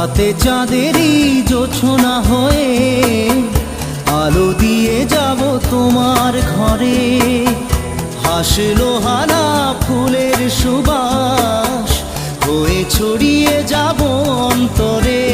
রাতে চাঁদেরই জোছনা হয়ে আলো দিয়ে যাব তোমার ঘরে। হাসলো হানা ফুলের সুবাস হয়ে ছড়িয়ে যাব অন্তরে।